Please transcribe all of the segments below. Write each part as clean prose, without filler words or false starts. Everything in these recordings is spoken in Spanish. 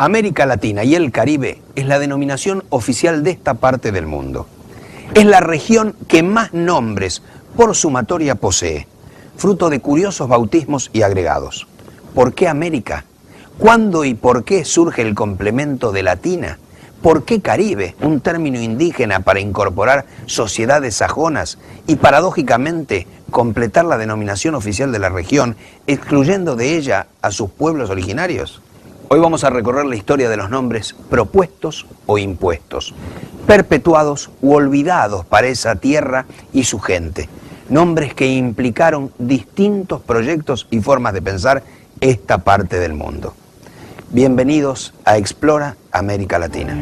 América Latina y el Caribe es la denominación oficial de esta parte del mundo. Es la región que más nombres por sumatoria posee, fruto de curiosos bautismos y agregados. ¿Por qué América? ¿Cuándo y por qué surge el complemento de Latina? ¿Por qué Caribe, un término indígena para incorporar sociedades sajonas y paradójicamente completar la denominación oficial de la región, excluyendo de ella a sus pueblos originarios? Hoy vamos a recorrer la historia de los nombres propuestos o impuestos, perpetuados u olvidados para esa tierra y su gente. Nombres que implicaron distintos proyectos y formas de pensar esta parte del mundo. Bienvenidos a Explora América Latina.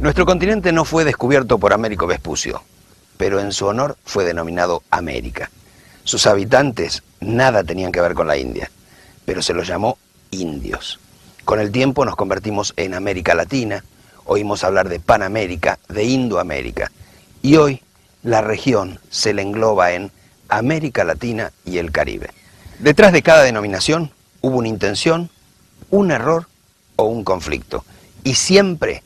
Nuestro continente no fue descubierto por Américo Vespucio, pero en su honor fue denominado América. Sus habitantes nada tenían que ver con la India, pero se los llamó indios. Con el tiempo nos convertimos en América Latina, oímos hablar de Panamérica, de Indoamérica, y hoy la región se le engloba en América Latina y el Caribe. Detrás de cada denominación hubo una intención, un error o un conflicto, y siempre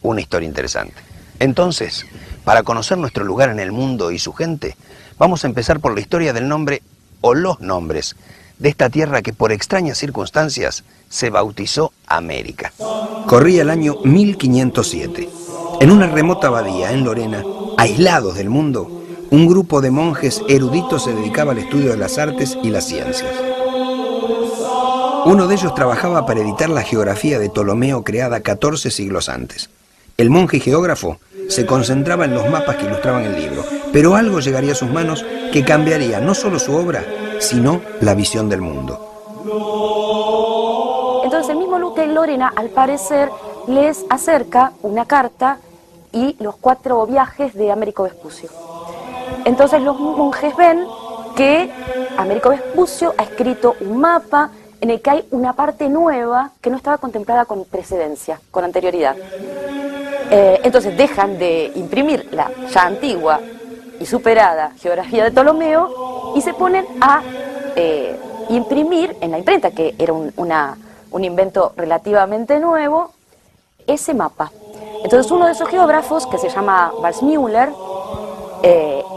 una historia interesante. Entonces, para conocer nuestro lugar en el mundo y su gente, vamos a empezar por la historia del nombre o los nombres de esta tierra que por extrañas circunstancias se bautizó América. Corría el año 1507. En una remota abadía en Lorena, aislados del mundo, un grupo de monjes eruditos se dedicaba al estudio de las artes y las ciencias. Uno de ellos trabajaba para editar la geografía de Ptolomeo creada 14 siglos antes. El monje y geógrafo se concentraba en los mapas que ilustraban el libro, pero algo llegaría a sus manos que cambiaría no solo su obra, sino la visión del mundo. Entonces el mismo Luque Lorena, al parecer, les acerca una carta y los 4 viajes de Américo Vespucio. Entonces los monjes ven que Américo Vespucio ha escrito un mapa en el que hay una parte nueva que no estaba contemplada con precedencia, con anterioridad. Entonces dejan de imprimir la ya antigua y superada geografía de Ptolomeo y se ponen a imprimir en la imprenta, que era un invento relativamente nuevo, ese mapa. Entonces uno de esos geógrafos, que se llama Waldseemüller,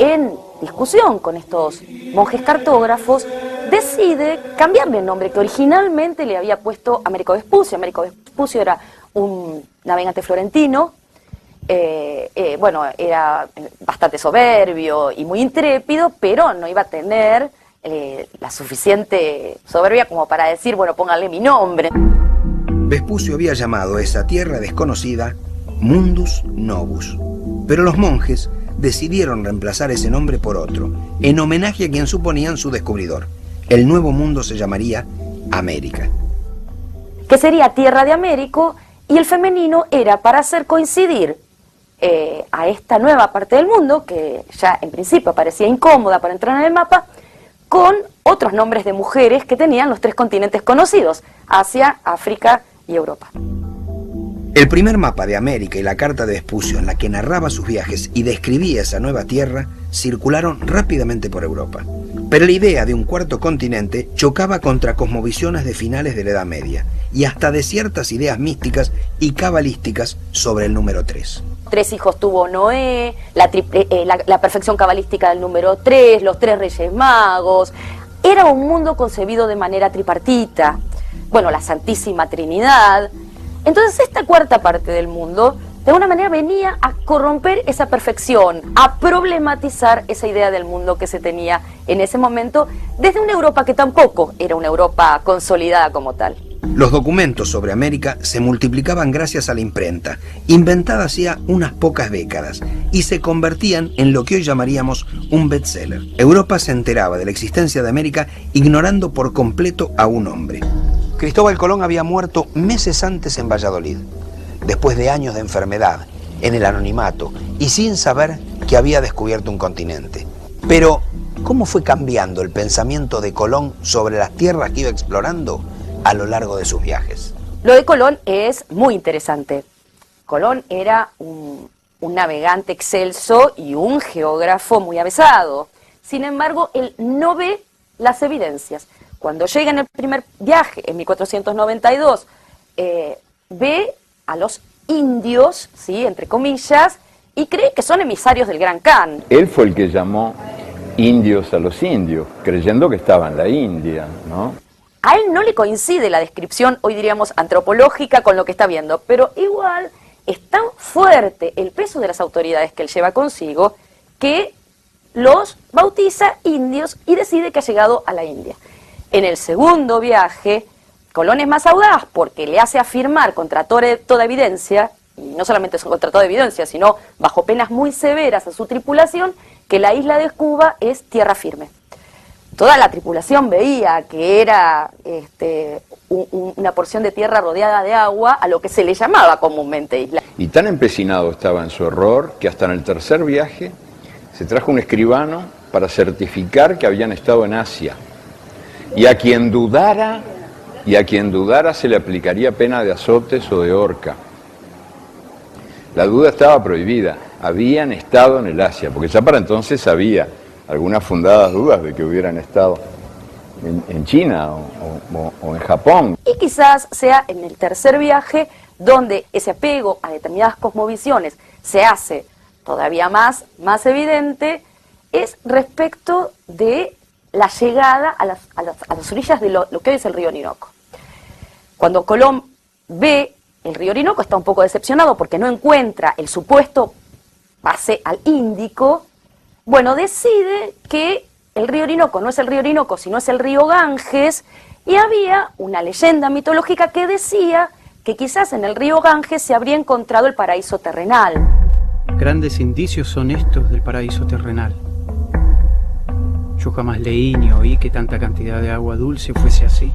en discusión con estos monjes cartógrafos, decide cambiarle el nombre que originalmente le había puesto Américo Vespucio. Américo Vespucio era un navegante florentino, bueno, era bastante soberbio y muy intrépido, pero no iba a tener la suficiente soberbia como para decir, bueno, pónganle mi nombre. Vespucio había llamado a esa tierra desconocida Mundus Novus, pero los monjes decidieron reemplazar ese nombre por otro, en homenaje a quien suponían su descubridor. El nuevo mundo se llamaría América, que sería tierra de Américo, y el femenino era para hacer coincidir a esta nueva parte del mundo, que ya en principio parecía incómoda para entrar en el mapa, con otros nombres de mujeres que tenían los 3 continentes conocidos: Asia, África y Europa. El primer mapa de América y la carta de Vespucio, en la que narraba sus viajes y describía esa nueva tierra, circularon rápidamente por Europa. Pero la idea de un cuarto continente chocaba contra cosmovisiones de finales de la Edad Media y hasta de ciertas ideas místicas y cabalísticas sobre el número 3. 3 hijos tuvo Noé, la perfección cabalística del número 3, los 3 reyes magos. Era un mundo concebido de manera tripartita. Bueno, la Santísima Trinidad. Entonces esta cuarta parte del mundo, de alguna manera, venía a corromper esa perfección, a problematizar esa idea del mundo que se tenía en ese momento, desde una Europa que tampoco era una Europa consolidada como tal. Los documentos sobre América se multiplicaban gracias a la imprenta, inventada hacía unas pocas décadas, y se convertían en lo que hoy llamaríamos un bestseller. Europa se enteraba de la existencia de América ignorando por completo a un hombre. Cristóbal Colón había muerto meses antes en Valladolid, después de años de enfermedad, en el anonimato, y sin saber que había descubierto un continente. Pero, ¿cómo fue cambiando el pensamiento de Colón sobre las tierras que iba explorando a lo largo de sus viajes? Lo de Colón es muy interesante. Colón era un navegante excelso y un geógrafo muy avesado. Sin embargo, él no ve las evidencias. Cuando llega en el primer viaje, en 1492, ve a los indios, ¿sí?, entre comillas, y cree que son emisarios del Gran Khan. Él fue el que llamó indios a los indios, creyendo que estaba en la India, ¿no? A él no le coincide la descripción, hoy diríamos antropológica, con lo que está viendo, pero igual es tan fuerte el peso de las autoridades que él lleva consigo que los bautiza indios y decide que ha llegado a la India. En el segundo viaje, Colón es más audaz porque le hace afirmar contra toda evidencia, y no solamente contra toda evidencia, sino bajo penas muy severas a su tripulación, que la isla de Cuba es tierra firme. Toda la tripulación veía que era una porción de tierra rodeada de agua, a lo que se le llamaba comúnmente isla. Y tan empecinado estaba en su error que hasta en el tercer viaje se trajo un escribano para certificar que habían estado en Asia. Y a quien dudara se le aplicaría pena de azotes o de horca. La duda estaba prohibida, habían estado en el Asia, porque ya para entonces había algunas fundadas dudas de que hubieran estado en China o en Japón. Y quizás sea en el tercer viaje donde ese apego a determinadas cosmovisiones se hace todavía más evidente, es respecto de la llegada a las orillas de lo que hoy es el río Orinoco. Cuando Colón ve el río Orinoco está un poco decepcionado porque no encuentra el supuesto pase al Índico. Bueno, decide que el río Orinoco no es el río Orinoco, sino es el río Ganges, y había una leyenda mitológica que decía que quizás en el río Ganges se habría encontrado el paraíso terrenal. Grandes indicios son estos del paraíso terrenal. Yo jamás leí ni oí que tanta cantidad de agua dulce fuese así,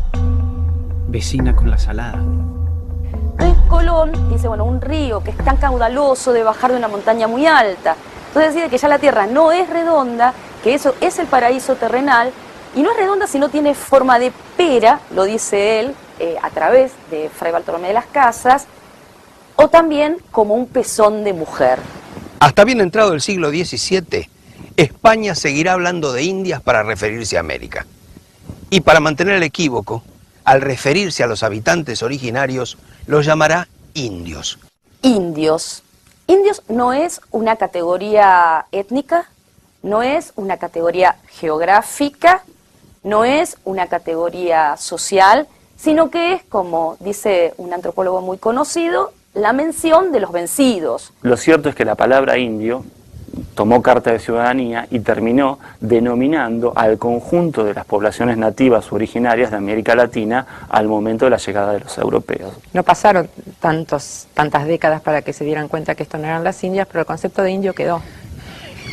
vecina con la salada. Entonces Colón dice, bueno, un río que es tan caudaloso de bajar de una montaña muy alta. Entonces decide que ya la Tierra no es redonda, que eso es el paraíso terrenal, y no es redonda si no tiene forma de pera, lo dice él, a través de Fray Bartolomé de las Casas, o también como un pezón de mujer. Hasta bien entrado el siglo XVII, España seguirá hablando de Indias para referirse a América. Y para mantener el equívoco, al referirse a los habitantes originarios, los llamará indios. Indios. Indios no es una categoría étnica, no es una categoría geográfica, no es una categoría social, sino que es, como dice un antropólogo muy conocido, la mención de los vencidos. Lo cierto es que la palabra indio tomó carta de ciudadanía y terminó denominando al conjunto de las poblaciones nativas originarias de América Latina al momento de la llegada de los europeos. No pasaron tantas décadas para que se dieran cuenta que esto no eran las indias, pero el concepto de indio quedó.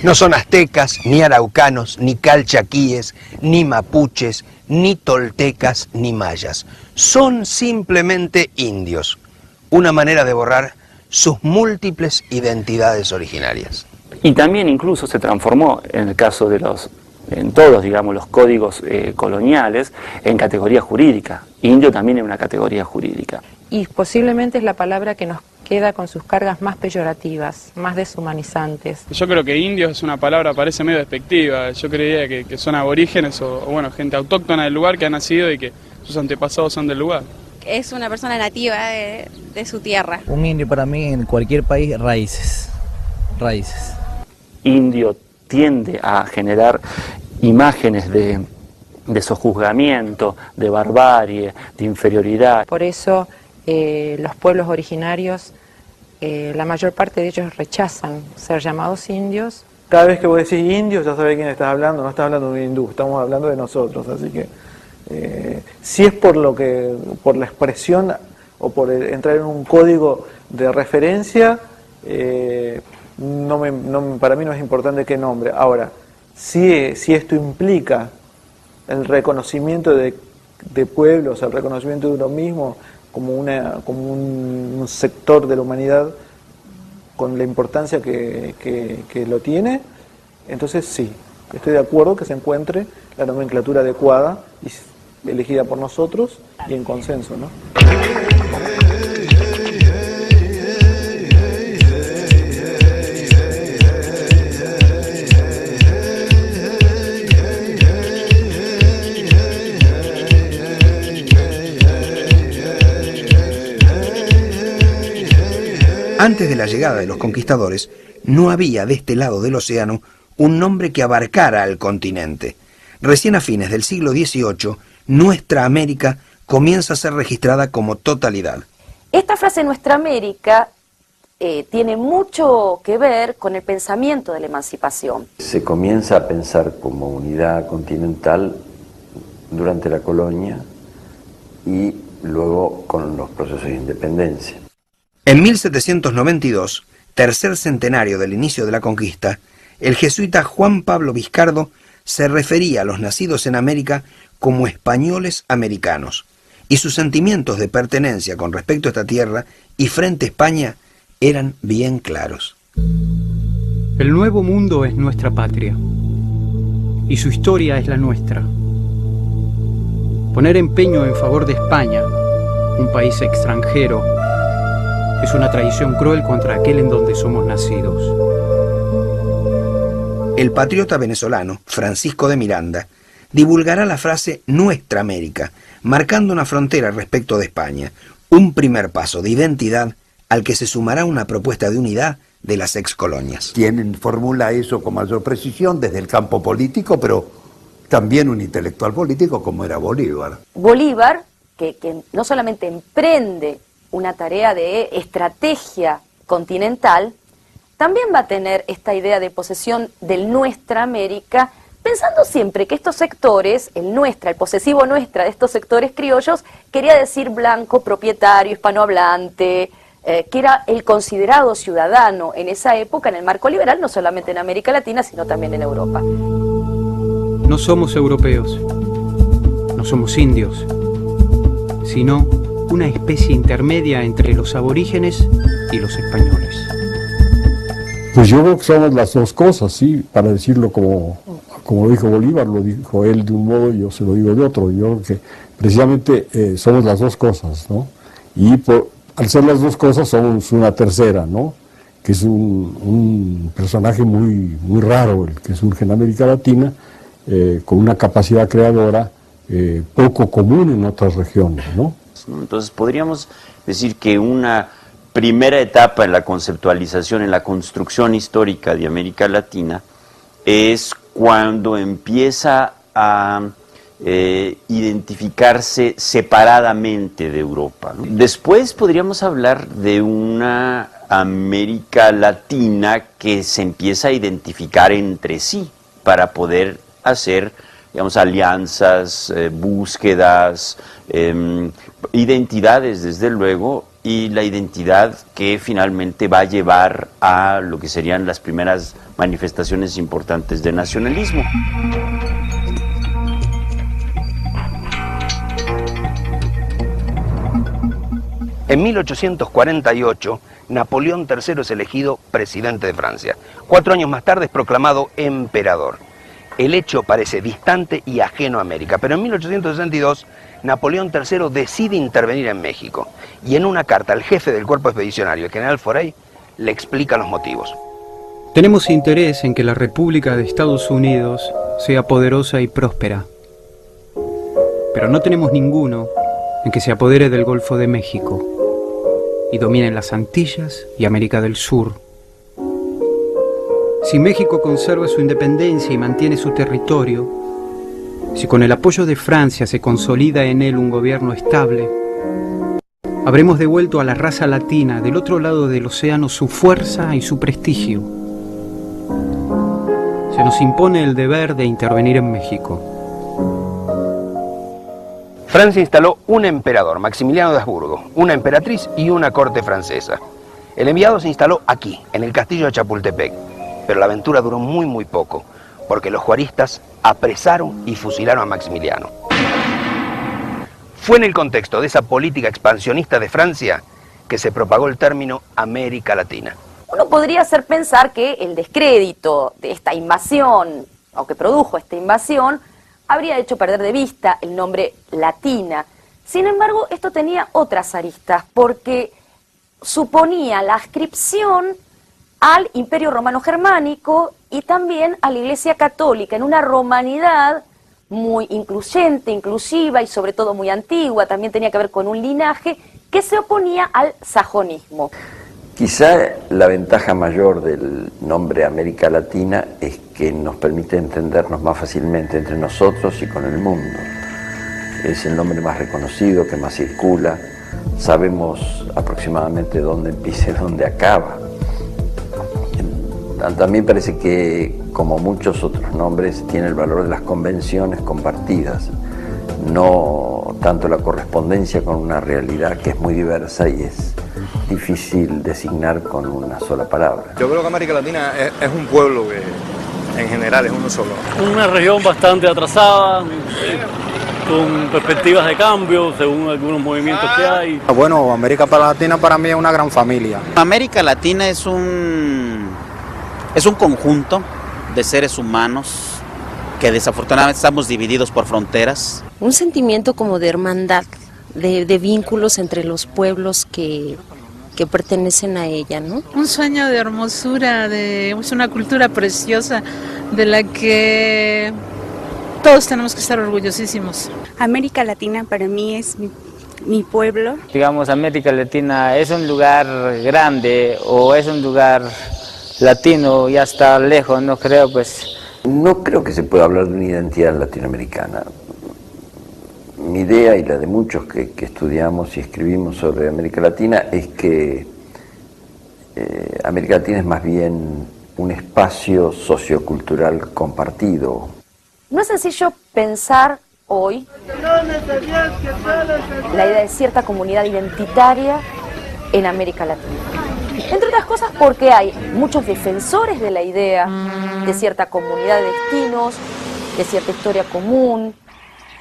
No son aztecas, ni araucanos, ni calchaquíes, ni mapuches, ni toltecas, ni mayas. Son simplemente indios. Una manera de borrar sus múltiples identidades originarias. Y también incluso se transformó, en el caso de en todos, digamos, los códigos coloniales, en categoría jurídica. Indio también es una categoría jurídica. Y posiblemente es la palabra que nos queda con sus cargas más peyorativas, más deshumanizantes. Yo creo que indio es una palabra, parece medio despectiva. Yo creía que son aborígenes o bueno, gente autóctona del lugar que ha nacido y que sus antepasados son del lugar. Es una persona nativa de su tierra. Un indio para mí en cualquier país, raíces. Indio tiende a generar imágenes de sojuzgamiento, de barbarie, de inferioridad. Por eso los pueblos originarios, la mayor parte de ellos rechazan ser llamados indios. Cada vez que vos decís indios ya sabés quién estás hablando, no estás hablando de un hindú, estamos hablando de nosotros, así que Si es por la expresión o por entrar en un código de referencia, para mí no es importante qué nombre. Ahora, si esto implica el reconocimiento de pueblos, el reconocimiento de uno mismo como un sector de la humanidad con la importancia que lo tiene, entonces sí, estoy de acuerdo que se encuentre la nomenclatura adecuada y elegida por nosotros y en consenso, ¿no? Antes de la llegada de los conquistadores, no había de este lado del océano un nombre que abarcara al continente. Recién a fines del siglo XVIII, nuestra América comienza a ser registrada como totalidad. Esta frase Nuestra América tiene mucho que ver con el pensamiento de la emancipación. Se comienza a pensar como unidad continental durante la colonia y luego con los procesos de independencia. En 1792, tercer centenario del inicio de la conquista, el jesuita Juan Pablo Vizcardo se refería a los nacidos en América como españoles americanos, y sus sentimientos de pertenencia con respecto a esta tierra y frente a España eran bien claros. El Nuevo Mundo es nuestra patria, y su historia es la nuestra. Poner empeño en favor de España, un país extranjero, es una traición cruel contra aquel en donde somos nacidos. El patriota venezolano, Francisco de Miranda, divulgará la frase Nuestra América, marcando una frontera respecto de España, un primer paso de identidad al que se sumará una propuesta de unidad de las excolonias. Quien formula eso con mayor precisión desde el campo político, pero también un intelectual político como era Bolívar. Bolívar, que no solamente emprende una tarea de estrategia continental, también va a tener esta idea de posesión del Nuestra América, pensando siempre que estos sectores, el posesivo nuestra de estos sectores criollos, quería decir blanco, propietario, hispanohablante, que era el considerado ciudadano en esa época en el marco liberal, no solamente en América Latina, sino también en Europa. No somos europeos, no somos indios, sino una especie intermedia entre los aborígenes y los españoles. Pues yo creo que somos las dos cosas, sí, para decirlo como dijo Bolívar, lo dijo él de un modo y yo se lo digo de otro. Yo creo que precisamente somos las dos cosas, ¿no? Y al ser las dos cosas somos una tercera, ¿no? Que es un personaje muy raro, el que surge en América Latina, con una capacidad creadora poco común en otras regiones, ¿no? Entonces podríamos decir que una primera etapa en la conceptualización, en la construcción histórica de América Latina, es cuando empieza a identificarse separadamente de Europa, ¿no? Después podríamos hablar de una América Latina que se empieza a identificar entre sí para poder hacer, digamos, alianzas, búsquedas, identidades, desde luego, y la identidad que finalmente va a llevar a lo que serían las primeras manifestaciones importantes de nacionalismo. En 1848, Napoleón III es elegido presidente de Francia. 4 años más tarde es proclamado emperador. El hecho parece distante y ajeno a América, pero en 1862 Napoleón III decide intervenir en México y en una carta al jefe del cuerpo expedicionario, el general Forey, le explica los motivos. Tenemos interés en que la República de Estados Unidos sea poderosa y próspera, pero no tenemos ninguno en que se apodere del Golfo de México y dominen las Antillas y América del Sur. Si México conserva su independencia y mantiene su territorio, si con el apoyo de Francia se consolida en él un gobierno estable, habremos devuelto a la raza latina del otro lado del océano su fuerza y su prestigio. Se nos impone el deber de intervenir en México. Francia instaló un emperador, Maximiliano de Habsburgo, una emperatriz y una corte francesa. El enviado se instaló aquí, en el castillo de Chapultepec, pero la aventura duró muy poco, porque los juaristas apresaron y fusilaron a Maximiliano. Fue en el contexto de esa política expansionista de Francia que se propagó el término América Latina. Uno podría hacer pensar que el descrédito de esta invasión, o que produjo esta invasión, habría hecho perder de vista el nombre Latina. Sin embargo, esto tenía otras aristas, porque suponía la adscripción al Imperio Romano Germánico y también a la Iglesia Católica, en una romanidad muy incluyente, inclusiva y sobre todo muy antigua. También tenía que ver con un linaje que se oponía al sajonismo. Quizá la ventaja mayor del nombre América Latina es que nos permite entendernos más fácilmente entre nosotros y con el mundo. Es el nombre más reconocido, que más circula. Sabemos aproximadamente dónde empieza y dónde acaba. También parece que, como muchos otros nombres, tiene el valor de las convenciones compartidas, no tanto la correspondencia con una realidad que es muy diversa y es difícil designar con una sola palabra. Yo creo que América Latina es un pueblo que en general es uno solo. Una región bastante atrasada, con perspectivas de cambio según algunos movimientos que hay. Bueno, América Latina para mí es una gran familia. América Latina es un conjunto de seres humanos que desafortunadamente estamos divididos por fronteras. Un sentimiento como de hermandad, de vínculos entre los pueblos que pertenecen a ella, ¿no? Un sueño de hermosura, es una cultura preciosa de la que todos tenemos que estar orgullosísimos. América Latina para mí es mi pueblo. Digamos, América Latina es un lugar grande o es un lugar latino, ya está lejos, no creo, pues. No creo que se pueda hablar de una identidad latinoamericana. Mi idea y la de muchos que estudiamos y escribimos sobre América Latina es que América Latina es más bien un espacio sociocultural compartido. No es sencillo pensar hoy la idea de cierta comunidad identitaria en América Latina. Entre otras cosas porque hay muchos defensores de la idea de cierta comunidad de destinos, de cierta historia común,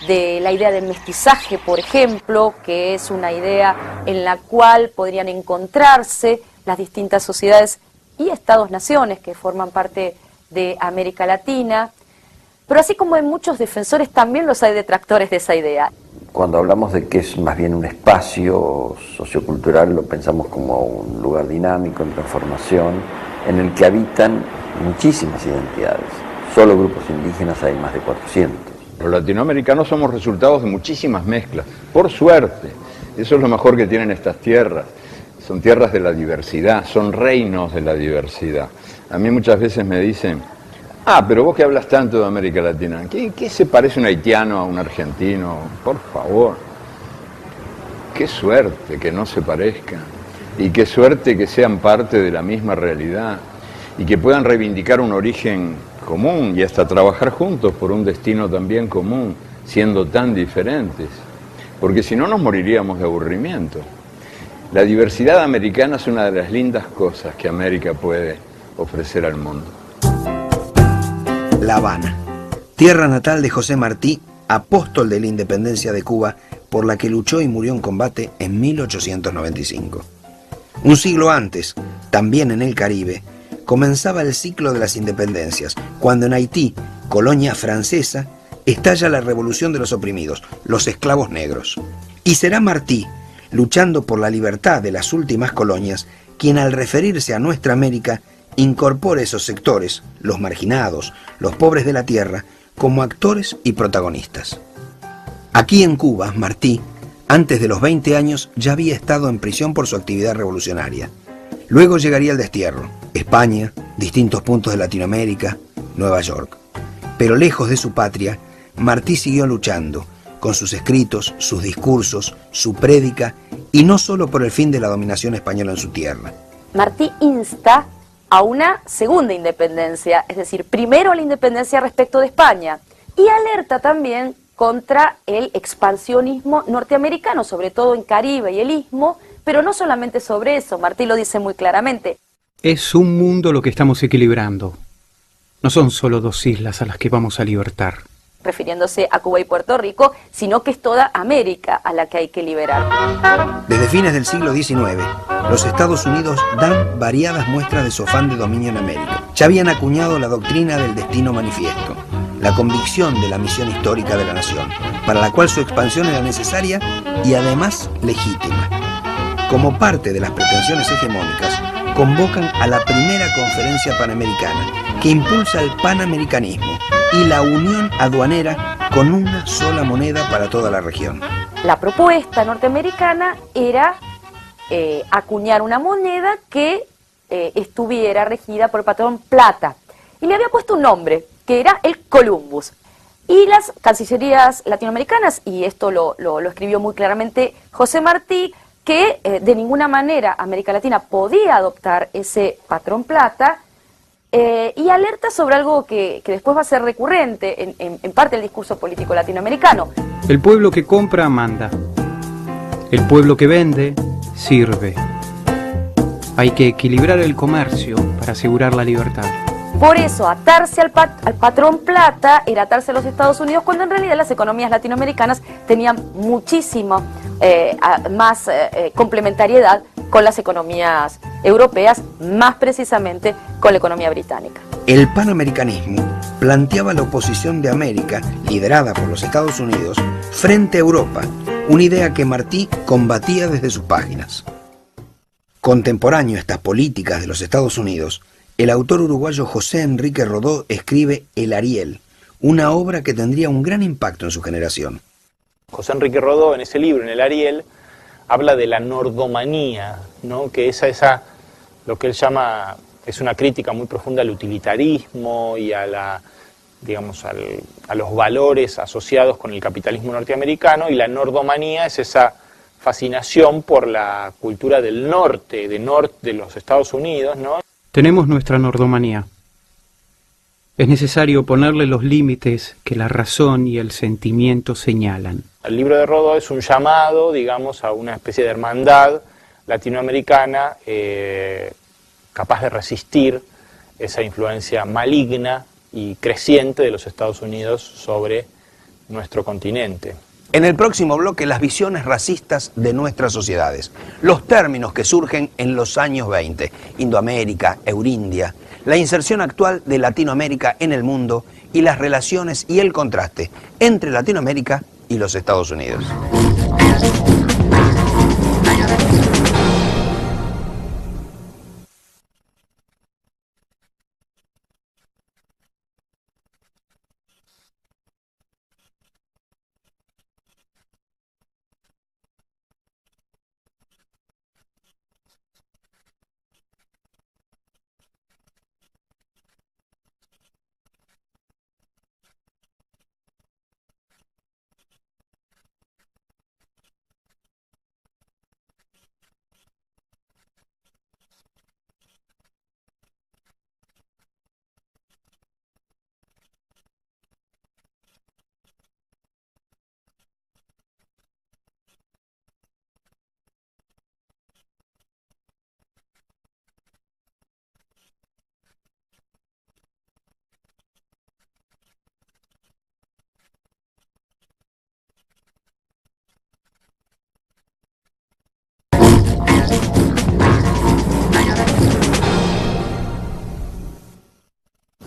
de la idea del mestizaje, por ejemplo, que es una idea en la cual podrían encontrarse las distintas sociedades y estados-naciones que forman parte de América Latina. Pero así como hay muchos defensores, también los hay detractores de esa idea. Cuando hablamos de que es más bien un espacio sociocultural, lo pensamos como un lugar dinámico, en transformación, en el que habitan muchísimas identidades. Solo grupos indígenas hay más de 400. Los latinoamericanos somos resultados de muchísimas mezclas, por suerte. Eso es lo mejor que tienen estas tierras. Son tierras de la diversidad, son reinos de la diversidad. A mí muchas veces me dicen, pero vos que hablas tanto de América Latina, ¿qué se parece un haitiano a un argentino? Por favor. Qué suerte que no se parezcan. Y qué suerte que sean parte de la misma realidad. Y que puedan reivindicar un origen común y hasta trabajar juntos por un destino también común, siendo tan diferentes. Porque si no nos moriríamos de aburrimiento. La diversidad americana es una de las lindas cosas que América puede ofrecer al mundo. La Habana, tierra natal de José Martí, apóstol de la independencia de Cuba, por la que luchó y murió en combate en 1895. Un siglo antes, también en el Caribe, comenzaba el ciclo de las independencias, cuando en Haití, colonia francesa, estalla la revolución de los oprimidos, los esclavos negros. Y será Martí, luchando por la libertad de las últimas colonias, quien al referirse a nuestra América, incorpore esos sectores, los marginados, los pobres de la tierra, como actores y protagonistas. Aquí en Cuba, Martí, antes de los 20 años, ya había estado en prisión por su actividad revolucionaria. Luego llegaría el destierro, España, distintos puntos de Latinoamérica, Nueva York. Pero lejos de su patria, Martí siguió luchando, con sus escritos, sus discursos, su prédica, y no solo por el fin de la dominación española en su tierra. Martí insta a una segunda independencia, es decir, primero a la independencia respecto de España, y alerta también contra el expansionismo norteamericano, sobre todo en Caribe y el Istmo, pero no solamente sobre eso, Martí lo dice muy claramente. Es un mundo lo que estamos equilibrando. No son solo 2 islas a las que vamos a libertar. Refiriéndose a Cuba y Puerto Rico, sino que es toda América a la que hay que liberar. Desde fines del siglo XIX, los Estados Unidos dan variadas muestras de su afán de dominio en América. Ya habían acuñado la doctrina del destino manifiesto, la convicción de la misión histórica de la nación, para la cual su expansión era necesaria y además legítima. Como parte de las pretensiones hegemónicas, convocan a la primera conferencia panamericana, que impulsa el panamericanismo y la unión aduanera con una sola moneda para toda la región. La propuesta norteamericana era acuñar una moneda que estuviera regida por el patrón plata. Y le había puesto un nombre, que era el Columbus. Y las cancillerías latinoamericanas, y esto lo escribió muy claramente José Martí, que de ninguna manera América Latina podía adoptar ese patrón plata, y alerta sobre algo que después va a ser recurrente en parte del discurso político latinoamericano. El pueblo que compra manda. El pueblo que vende sirve. Hay que equilibrar el comercio para asegurar la libertad. Por eso, atarse al patrón plata era atarse a los Estados Unidos, cuando en realidad las economías latinoamericanas tenían muchísimo más complementariedad con las economías europeas, más precisamente con la economía británica. El panamericanismo planteaba la oposición de América, liderada por los Estados Unidos, frente a Europa, una idea que Martí combatía desde sus páginas. Contemporáneo a estas políticas de los Estados Unidos, el autor uruguayo José Enrique Rodó escribe El Ariel, una obra que tendría un gran impacto en su generación. José Enrique Rodó, en ese libro, en El Ariel, habla de la nordomanía, ¿no? Que esa lo que él llama, es una crítica muy profunda al utilitarismo y a los valores asociados con el capitalismo norteamericano, y la nordomanía es esa fascinación por la cultura del norte de los Estados Unidos, ¿no? Tenemos nuestra nordomanía. Es necesario ponerle los límites que la razón y el sentimiento señalan. El libro de Rodó es un llamado, digamos, a una especie de hermandad latinoamericana capaz de resistir esa influencia maligna y creciente de los Estados Unidos sobre nuestro continente. En el próximo bloque, las visiones racistas de nuestras sociedades, los términos que surgen en los años 20, Indoamérica, Eurindia, la inserción actual de Latinoamérica en el mundo y las relaciones y el contraste entre Latinoamérica y los Estados Unidos.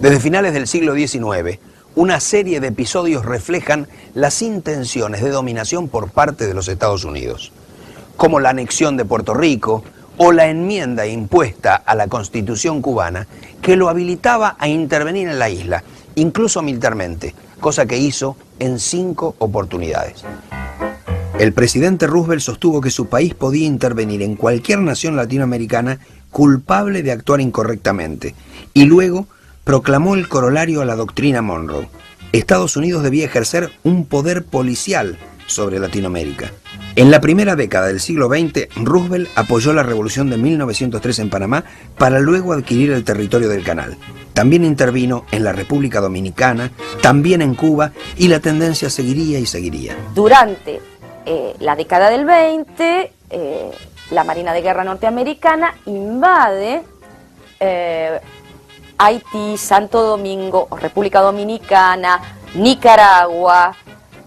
Desde finales del siglo XIX, una serie de episodios reflejan las intenciones de dominación por parte de los Estados Unidos, como la anexión de Puerto Rico o la enmienda impuesta a la Constitución cubana que lo habilitaba a intervenir en la isla, incluso militarmente, cosa que hizo en 5 oportunidades. El presidente Roosevelt sostuvo que su país podía intervenir en cualquier nación latinoamericana culpable de actuar incorrectamente, y luego proclamó el corolario a la doctrina Monroe. Estados Unidos debía ejercer un poder policial sobre Latinoamérica. En la primera década del siglo XX, Roosevelt apoyó la revolución de 1903 en Panamá para luego adquirir el territorio del canal. También intervino en la República Dominicana, también en Cuba, y la tendencia seguiría y seguiría. Durante la década del 20, la Marina de Guerra norteamericana invade Haití, Santo Domingo, República Dominicana, Nicaragua,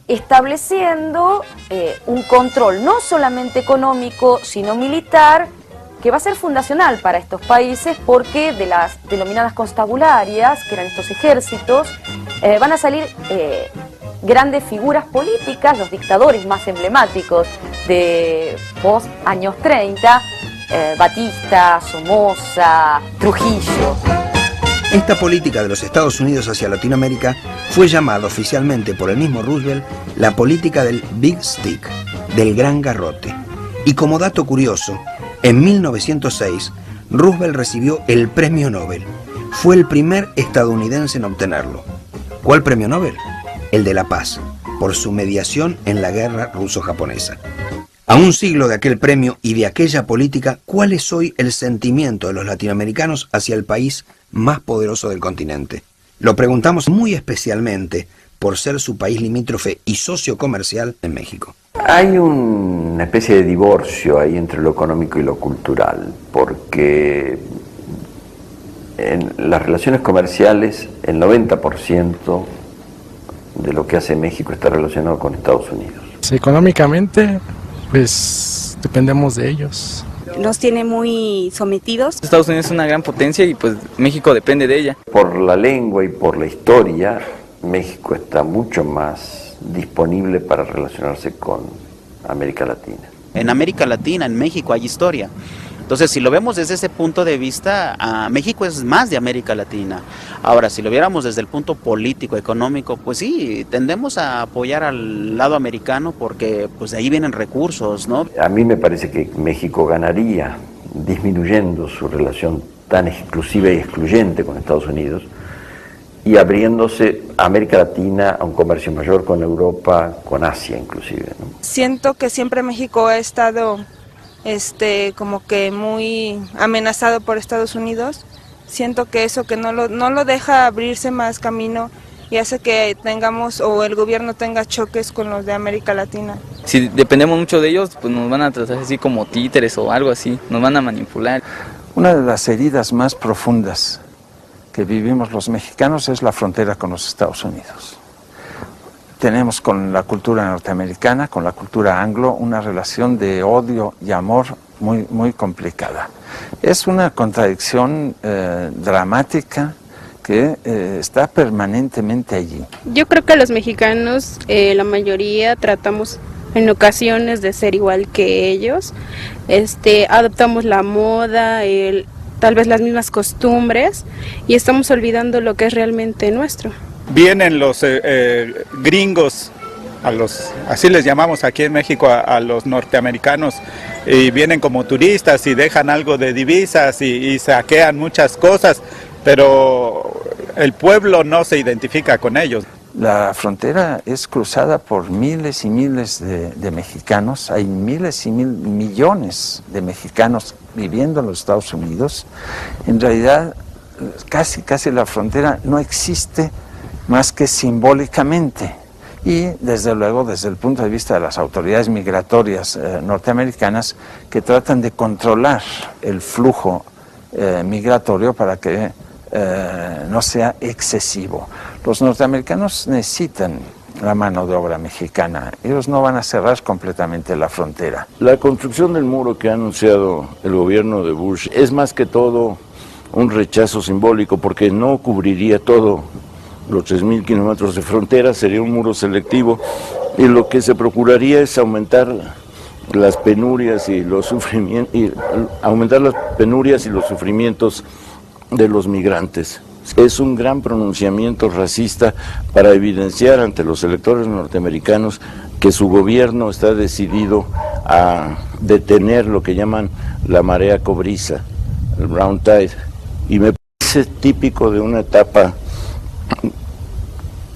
estableciendo un control no solamente económico, sino militar, que va a ser fundacional para estos países porque de las denominadas constabularias, que eran estos ejércitos, van a salir grandes figuras políticas, los dictadores más emblemáticos de post años 30, Batista, Somoza, Trujillo. Esta política de los Estados Unidos hacia Latinoamérica fue llamada oficialmente por el mismo Roosevelt la política del Big Stick, del gran garrote. Y como dato curioso, en 1906, Roosevelt recibió el Premio Nobel. Fue el primer estadounidense en obtenerlo. ¿Cuál Premio Nobel? El de la Paz, por su mediación en la guerra ruso-japonesa. A un siglo de aquel premio y de aquella política, ¿cuál es hoy el sentimiento de los latinoamericanos hacia el país más poderoso del continente? Lo preguntamos muy especialmente por ser su país limítrofe y socio comercial en México. Hay una especie de divorcio ahí entre lo económico y lo cultural, porque en las relaciones comerciales el 90% de lo que hace México está relacionado con Estados Unidos. Económicamente, pues dependemos de ellos. Nos tiene muy sometidos. Estados Unidos es una gran potencia y pues México depende de ella. Por la lengua y por la historia, México está mucho más disponible para relacionarse con América Latina. En América Latina, en México hay historia. Entonces, si lo vemos desde ese punto de vista, México es más de América Latina. Ahora, si lo viéramos desde el punto político, económico, pues sí, tendemos a apoyar al lado americano porque pues de ahí vienen recursos, ¿no? A mí me parece que México ganaría disminuyendo su relación tan exclusiva y excluyente con Estados Unidos y abriéndose a América Latina a un comercio mayor con Europa, con Asia inclusive, ¿no? Siento que siempre México ha estado como que muy amenazado por Estados Unidos. Siento que eso que no lo deja abrirse más camino y hace que tengamos o el gobierno tenga choques con los de América Latina. Si dependemos mucho de ellos, pues nos van a tratar así como títeres o algo así, nos van a manipular. Una de las heridas más profundas que vivimos los mexicanos es la frontera con los Estados Unidos. Tenemos con la cultura norteamericana, con la cultura anglo, una relación de odio y amor muy, muy complicada. Es una contradicción dramática que está permanentemente allí. Yo creo que los mexicanos, la mayoría, tratamos en ocasiones de ser igual que ellos. Adoptamos la moda, tal vez las mismas costumbres, y estamos olvidando lo que es realmente nuestro. Vienen los gringos, así les llamamos aquí en México a los norteamericanos, y vienen como turistas y dejan algo de divisas y saquean muchas cosas, pero el pueblo no se identifica con ellos. La frontera es cruzada por miles y miles de mexicanos, hay miles y millones de mexicanos viviendo en los Estados Unidos. En realidad, casi la frontera no existe más que simbólicamente, y desde luego desde el punto de vista de las autoridades migratorias norteamericanas, que tratan de controlar el flujo migratorio para que no sea excesivo. Los norteamericanos necesitan la mano de obra mexicana, ellos no van a cerrar completamente la frontera. La construcción del muro que ha anunciado el gobierno de Bush es más que todo un rechazo simbólico, porque no cubriría todo los 3.000 kilómetros de frontera, sería un muro selectivo, y lo que se procuraría es aumentar las penurias y los sufrimientos, de los migrantes. Es un gran pronunciamiento racista para evidenciar ante los electores norteamericanos que su gobierno está decidido a detener lo que llaman la marea cobriza, el brown tide, y me parece típico de una etapa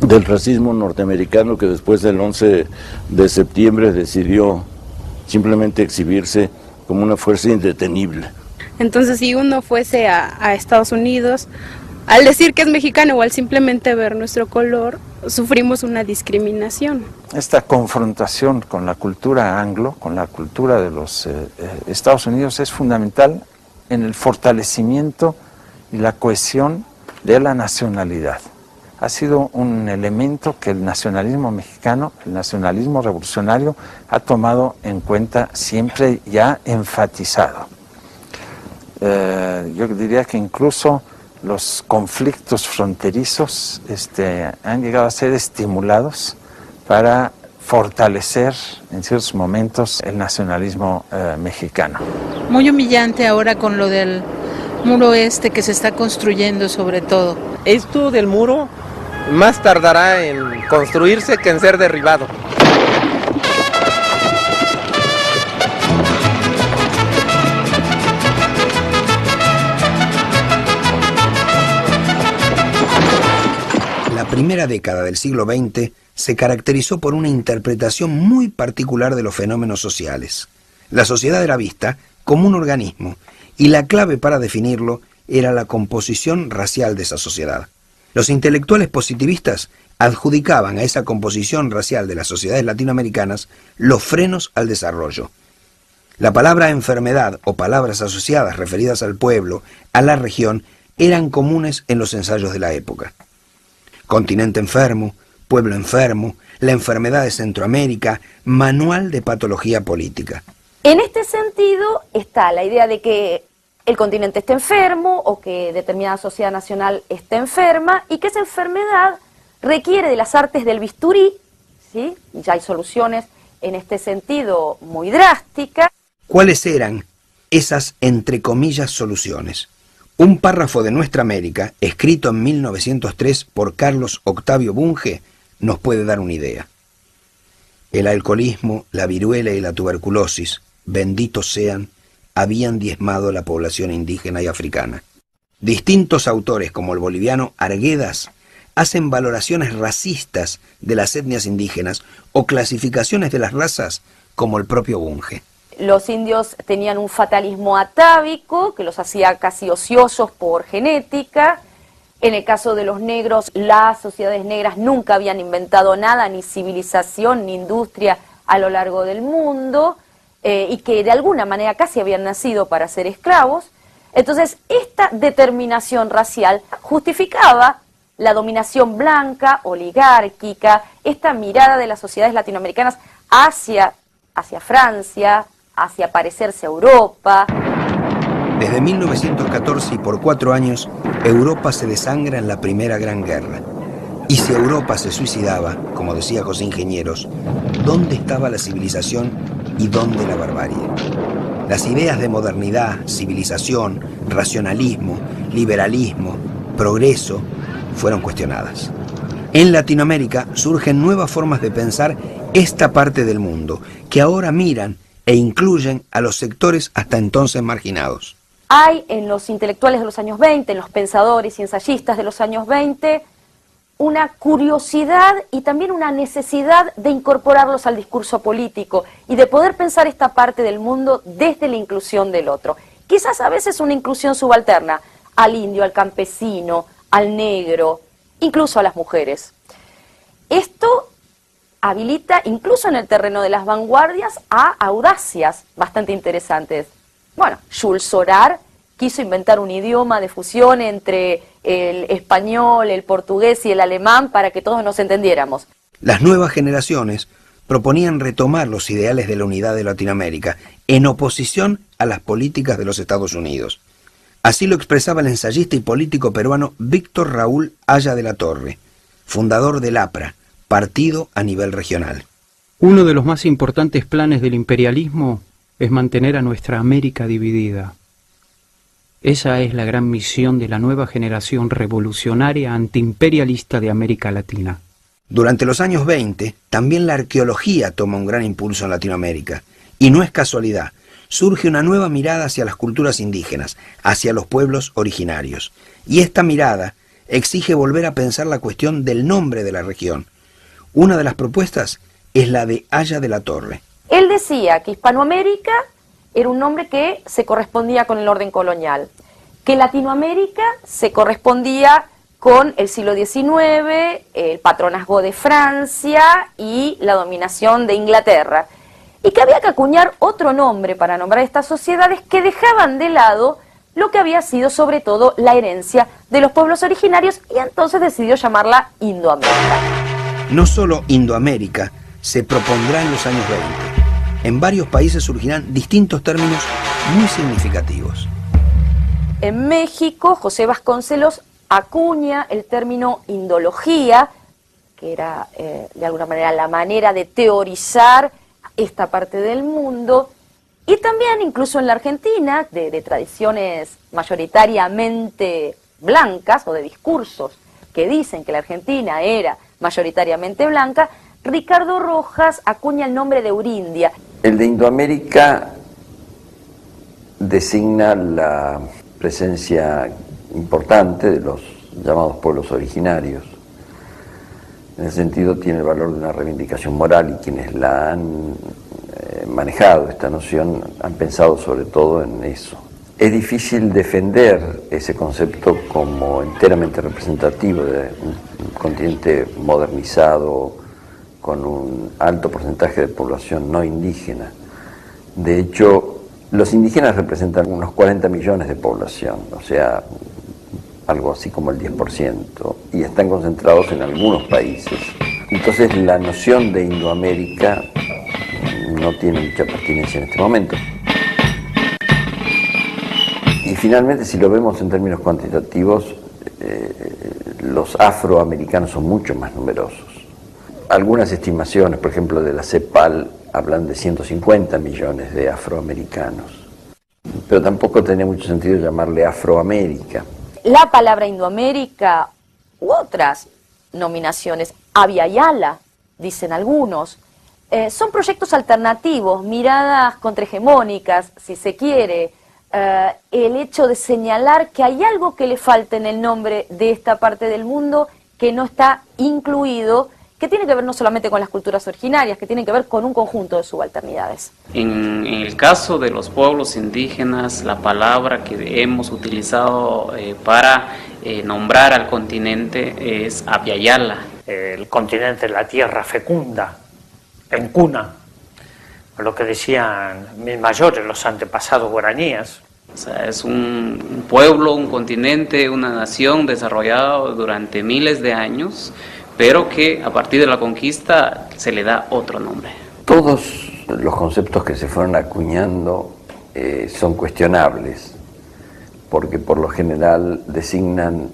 del racismo norteamericano que después del 11 de septiembre decidió simplemente exhibirse como una fuerza indetenible. Entonces, si uno fuese a Estados Unidos, al decir que es mexicano o al simplemente ver nuestro color, sufrimos una discriminación. Esta confrontación con la cultura anglo, con la cultura de los Estados Unidos, es fundamental en el fortalecimiento y la cohesión de la nacionalidad. Ha sido un elemento que el nacionalismo mexicano, el nacionalismo revolucionario, ha tomado en cuenta siempre y ha enfatizado. Yo diría que incluso los conflictos fronterizos han llegado a ser estimulados para fortalecer en ciertos momentos el nacionalismo mexicano. Muy humillante ahora con lo del muro que se está construyendo sobre todo. Esto del muro más tardará en construirse que en ser derribado. La primera década del siglo XX se caracterizó por una interpretación muy particular de los fenómenos sociales. La sociedad era vista como un organismo y la clave para definirlo era la composición racial de esa sociedad. Los intelectuales positivistas adjudicaban a esa composición racial de las sociedades latinoamericanas los frenos al desarrollo. La palabra enfermedad o palabras asociadas referidas al pueblo, a la región, eran comunes en los ensayos de la época. Continente enfermo, pueblo enfermo, la enfermedad de Centroamérica, manual de patología política. En este sentido está la idea de que el continente está enfermo o que determinada sociedad nacional está enferma y que esa enfermedad requiere de las artes del bisturí, ¿sí? Y ya hay soluciones en este sentido muy drásticas. ¿Cuáles eran esas, entre comillas, soluciones? Un párrafo de Nuestra América, escrito en 1903 por Carlos Octavio Bunge, nos puede dar una idea. El alcoholismo, la viruela y la tuberculosis, benditos sean, habían diezmado la población indígena y africana. Distintos autores, como el boliviano Arguedas, hacen valoraciones racistas de las etnias indígenas o clasificaciones de las razas, como el propio Bunge. Los indios tenían un fatalismo atávico que los hacía casi ociosos por genética. En el caso de los negros, las sociedades negras nunca habían inventado nada, ni civilización, ni industria a lo largo del mundo, y que de alguna manera casi habían nacido para ser esclavos. Entonces, esta determinación racial justificaba la dominación blanca, oligárquica, esta mirada de las sociedades latinoamericanas hacia Francia, hacia parecerse a Europa. Desde 1914 y por 4 años, Europa se desangra en la Primera Gran Guerra. Y si Europa se suicidaba, como decía José Ingenieros, ¿dónde estaba la civilización y dónde la barbarie? Las ideas de modernidad, civilización, racionalismo, liberalismo, progreso, fueron cuestionadas. En Latinoamérica surgen nuevas formas de pensar esta parte del mundo, que ahora miran e incluyen a los sectores hasta entonces marginados. Hay en los intelectuales de los años 20, en los pensadores y ensayistas de los años 20, una curiosidad y también una necesidad de incorporarlos al discurso político y de poder pensar esta parte del mundo desde la inclusión del otro. Quizás a veces una inclusión subalterna al indio, al campesino, al negro, incluso a las mujeres. Esto habilita, incluso en el terreno de las vanguardias, a audacias bastante interesantes. Bueno, Jules Sorare quiso inventar un idioma de fusión entre el español, el portugués y el alemán para que todos nos entendiéramos. Las nuevas generaciones proponían retomar los ideales de la unidad de Latinoamérica en oposición a las políticas de los Estados Unidos. Así lo expresaba el ensayista y político peruano Víctor Raúl Haya de la Torre, fundador del APRA, partido a nivel regional. Uno de los más importantes planes del imperialismo es mantener a nuestra América dividida. Esa es la gran misión de la nueva generación revolucionaria antiimperialista de América Latina. Durante los años 20, también la arqueología toma un gran impulso en Latinoamérica. Y no es casualidad, surge una nueva mirada hacia las culturas indígenas, hacia los pueblos originarios. Y esta mirada exige volver a pensar la cuestión del nombre de la región. Una de las propuestas es la de Haya de la Torre. Él decía que Hispanoamérica era un nombre que se correspondía con el orden colonial, que Latinoamérica se correspondía con el siglo XIX, el patronazgo de Francia y la dominación de Inglaterra, y que había que acuñar otro nombre para nombrar estas sociedades que dejaban de lado lo que había sido sobre todo la herencia de los pueblos originarios, y entonces decidió llamarla Indoamérica. No solo Indoamérica se propondrá en los años 20. En varios países surgirán distintos términos muy significativos. En México, José Vasconcelos acuña el término indología, que era de alguna manera la manera de teorizar esta parte del mundo, y también incluso en la Argentina, de tradiciones mayoritariamente blancas o de discursos que dicen que la Argentina era mayoritariamente blanca, Ricardo Rojas acuña el nombre de Eurindia. El de Indoamérica designa la presencia importante de los llamados pueblos originarios. En ese sentido tiene el valor de una reivindicación moral, y quienes la han manejado esta noción han pensado sobre todo en eso. Es difícil defender ese concepto como enteramente representativo de un continente modernizado con un alto porcentaje de población no indígena. De hecho, los indígenas representan unos 40 millones de población, o sea, algo así como el 10%, y están concentrados en algunos países. Entonces la noción de Indoamérica no tiene mucha pertinencia en este momento. Y finalmente, si lo vemos en términos cuantitativos, los afroamericanos son mucho más numerosos. Algunas estimaciones, por ejemplo, de la CEPAL, hablan de 150 millones de afroamericanos. Pero tampoco tenía mucho sentido llamarle Afroamérica. La palabra Indoamérica u otras nominaciones, Abya-Yala, dicen algunos, son proyectos alternativos, miradas contrahegemónicas, si se quiere, el hecho de señalar que hay algo que le falta en el nombre de esta parte del mundo que no está incluido, que tiene que ver no solamente con las culturas originarias, que tiene que ver con un conjunto de subalternidades. En el caso de los pueblos indígenas, la palabra que hemos utilizado para nombrar al continente es Abya-Yala. El continente, la tierra fecunda, en cuna, lo que decían mis mayores, los antepasados guaraníes. O sea, es un pueblo, un continente, una nación desarrollado durante miles de años, pero que a partir de la conquista se le da otro nombre. Todos los conceptos que se fueron acuñando son cuestionables, porque por lo general designan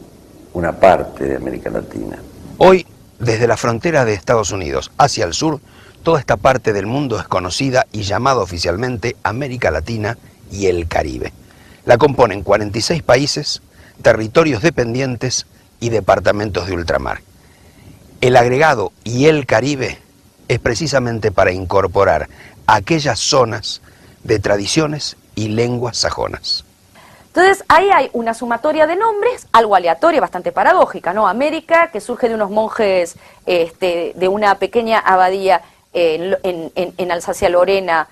una parte de América Latina. Hoy, desde la frontera de Estados Unidos hacia el sur, toda esta parte del mundo es conocida y llamada oficialmente América Latina y el Caribe. La componen 46 países, territorios dependientes y departamentos de ultramar. El agregado y el Caribe es precisamente para incorporar aquellas zonas de tradiciones y lenguas sajonas. Entonces ahí hay una sumatoria de nombres, algo aleatoria, bastante paradójica, ¿no? América, que surge de unos monjes de una pequeña abadía en Alsacia-Lorena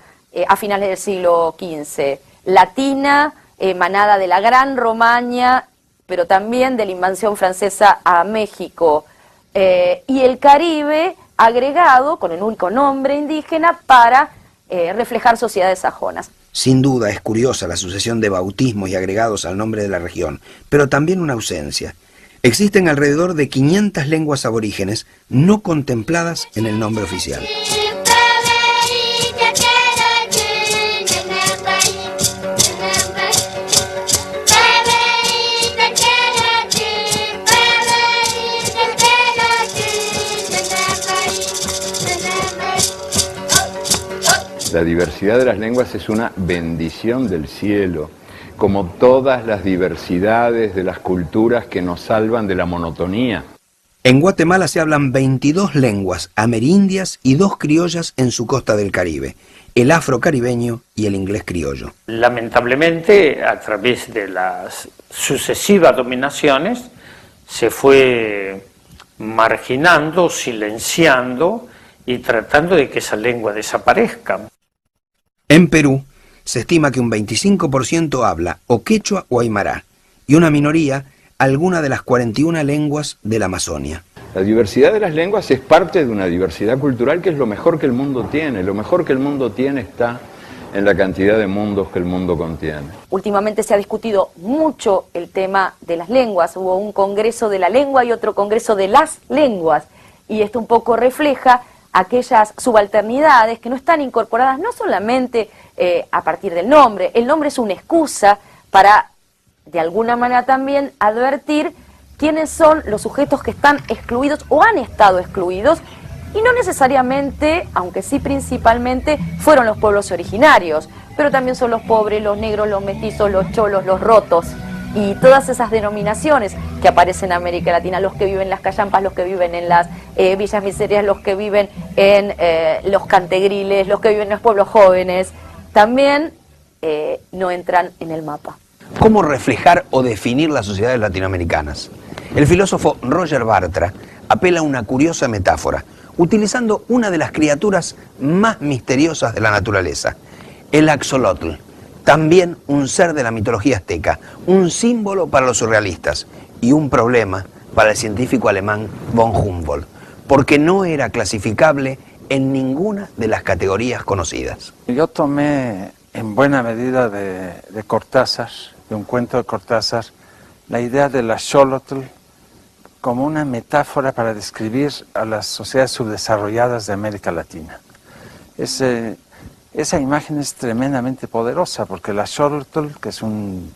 a finales del siglo XV. Latina, emanada de la Gran Romaña, pero también de la invasión francesa a México. Y el Caribe agregado con el único nombre indígena para reflejar sociedades sajonas. Sin duda es curiosa la sucesión de bautismos y agregados al nombre de la región, pero también una ausencia. Existen alrededor de 500 lenguas aborígenes no contempladas en el nombre oficial. La diversidad de las lenguas es una bendición del cielo, como todas las diversidades de las culturas que nos salvan de la monotonía. En Guatemala se hablan 22 lenguas amerindias y 2 criollas en su costa del Caribe, el afrocaribeño y el inglés criollo. Lamentablemente, a través de las sucesivas dominaciones, se fue marginando, silenciando y tratando de que esa lengua desaparezca. En Perú se estima que un 25% habla o quechua o aymara y una minoría alguna de las 41 lenguas de la Amazonia. La diversidad de las lenguas es parte de una diversidad cultural que es lo mejor que el mundo tiene. Lo mejor que el mundo tiene está en la cantidad de mundos que el mundo contiene. Últimamente se ha discutido mucho el tema de las lenguas. Hubo un congreso de la lengua y otro congreso de las lenguas. Y esto un poco refleja aquellas subalternidades que no están incorporadas no solamente a partir del nombre. El nombre es una excusa para, de alguna manera también, advertir quiénes son los sujetos que están excluidos o han estado excluidos, y no necesariamente, aunque sí principalmente, fueron los pueblos originarios, pero también son los pobres, los negros, los mestizos, los cholos, los rotos, y todas esas denominaciones que aparecen en América Latina, los que viven en las callampas, los que viven en las villas miserias, los que viven en los cantegriles, los que viven en los pueblos jóvenes, también no entran en el mapa. ¿Cómo reflejar o definir las sociedades latinoamericanas? El filósofo Roger Bartra apela a una curiosa metáfora, utilizando una de las criaturas más misteriosas de la naturaleza, el axolotl, también un ser de la mitología azteca, un símbolo para los surrealistas y un problema para el científico alemán von Humboldt, porque no era clasificable en ninguna de las categorías conocidas. Yo tomé en buena medida de Cortázar, de un cuento de Cortázar, la idea del axolotl como una metáfora para describir a las sociedades subdesarrolladas de América Latina. Esa imagen es tremendamente poderosa porque el axolotl, que es un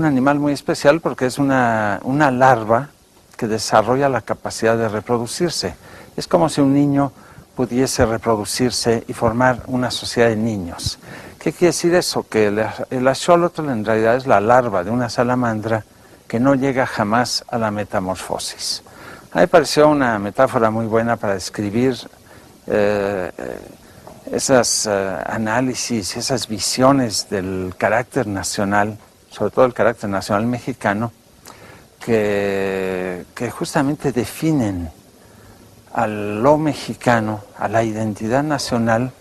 animal muy especial porque es una larva que desarrolla la capacidad de reproducirse. Es como si un niño pudiese reproducirse y formar una sociedad de niños. ¿Qué quiere decir eso? Que el axolotl en realidad es la larva de una salamandra que no llega jamás a la metamorfosis. A mí me pareció una metáfora muy buena para describir esas análisis, esas visiones del carácter nacional, sobre todo el carácter nacional mexicano, que justamente definen a lo mexicano, a la identidad nacional,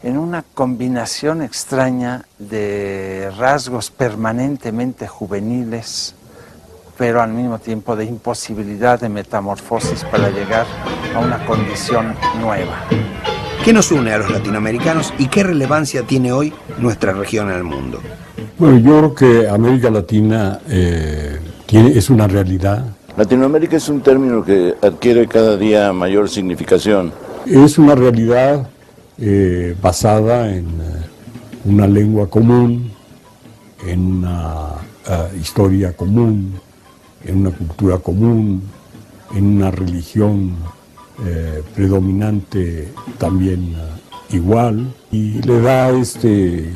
en una combinación extraña de rasgos permanentemente juveniles, pero al mismo tiempo de imposibilidad de metamorfosis para llegar a una condición nueva. ¿Qué nos une a los latinoamericanos y qué relevancia tiene hoy nuestra región en el mundo? Bueno, yo creo que América Latina es una realidad. Latinoamérica es un término que adquiere cada día mayor significación. Es una realidad basada en una lengua común, en una historia común, en una cultura común, en una religión predominante también igual, y le da este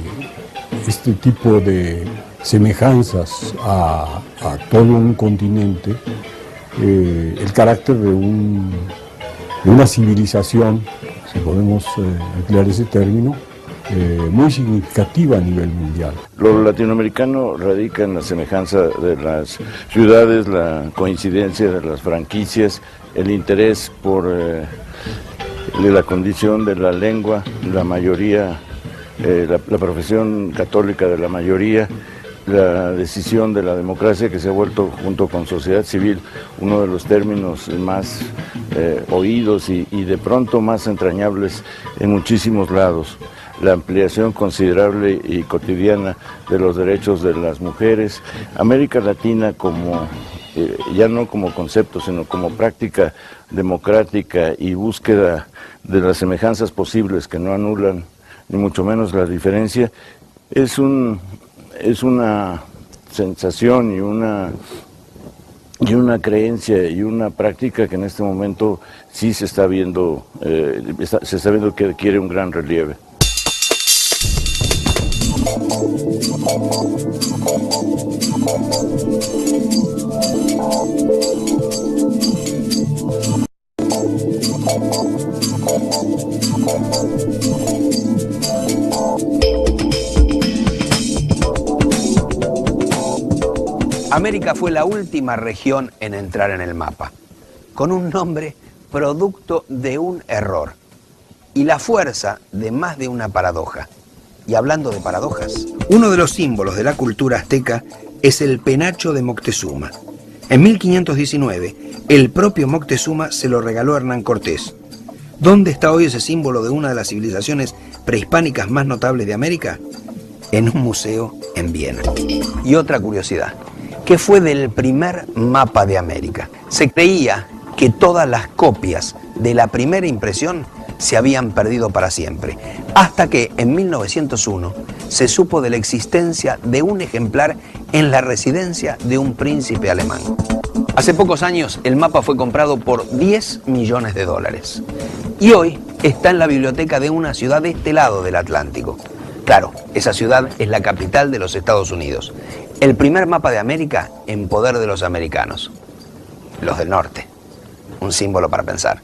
tipo de semejanzas a todo un continente, el carácter de una civilización, si podemos emplear ese término, muy significativa a nivel mundial. Lo latinoamericano radica en la semejanza de las ciudades, la coincidencia de las franquicias, el interés por la condición de la lengua, la mayoría, la profesión católica de la mayoría, la decisión de la democracia que se ha vuelto, junto con sociedad civil, uno de los términos más oídos y de pronto más entrañables en muchísimos lados. La ampliación considerable y cotidiana de los derechos de las mujeres. América Latina como, ya no como concepto, sino como práctica democrática y búsqueda de las semejanzas posibles que no anulan ni mucho menos la diferencia, es una sensación y una creencia y una práctica que en este momento sí se está viendo, se está viendo que adquiere un gran relieve. América fue la última región en entrar en el mapa, con un nombre producto de un error y la fuerza de más de una paradoja. Y hablando de paradojas, uno de los símbolos de la cultura azteca es el penacho de Moctezuma. En 1519, el propio Moctezuma se lo regaló a Hernán Cortés. ¿Dónde está hoy ese símbolo de una de las civilizaciones prehispánicas más notables de América? En un museo en Viena. Y otra curiosidad, ¿qué fue del primer mapa de América? Se creía que todas las copias de la primera impresión se habían perdido para siempre, hasta que en 1901 se supo de la existencia de un ejemplar en la residencia de un príncipe alemán. Hace pocos años el mapa fue comprado por 10 millones de dólares y hoy está en la biblioteca de una ciudad de este lado del Atlántico. Claro, esa ciudad es la capital de los Estados Unidos. El primer mapa de América en poder de los americanos, los del norte. Un símbolo para pensar.